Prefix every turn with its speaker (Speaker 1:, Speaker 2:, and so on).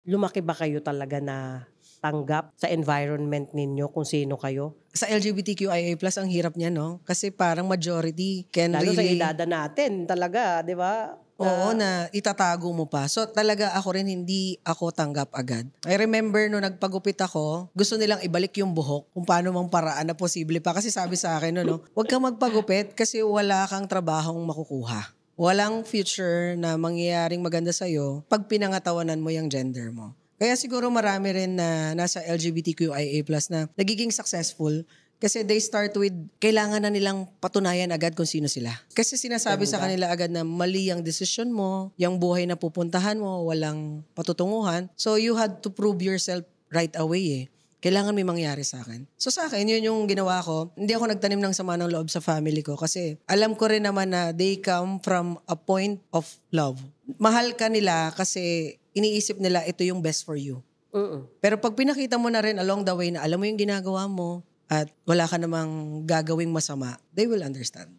Speaker 1: lumaki ba kayo talaga na tanggap sa environment ninyo kung sino kayo?
Speaker 2: Sa LGBTQIA+, ang hirap niya, no? Kasi parang majority can
Speaker 1: Lalo sa
Speaker 2: really...
Speaker 1: edada natin talaga, di ba?
Speaker 2: Oo, na itatago mo pa. So talaga ako rin hindi ako tanggap agad. I remember no nagpagupit ako, gusto nilang ibalik yung buhok kung paano mang paraan na posible pa. Kasi sabi sa akin, no, huwag kang magpagupit kasi wala kang trabahong makukuha. Walang future na mangyayaring maganda sa'yo pag pinangatawanan mo yung gender mo. Kaya siguro marami rin na nasa LGBTQIA+ na nagiging successful kasi they start with, kailangan na nilang patunayan agad kung sino sila. Kasi sinasabi sa kanila agad na mali ang desisyon mo, yung buhay na pupuntahan mo, walang patutunguhan. So you had to prove yourself right away eh. Kailangan may mangyari sa akin. So sa akin, yun yung ginawa ko. Hindi ako nagtanim ng sama ng loob sa family ko kasi alam ko rin naman na they come from a point of love. Mahal ka nila kasi iniisip nila ito yung best for you. Pero pag pinakita mo na rin along the way na alam mo yung ginagawa mo, at wala ka namang gagawing masama, they will understand.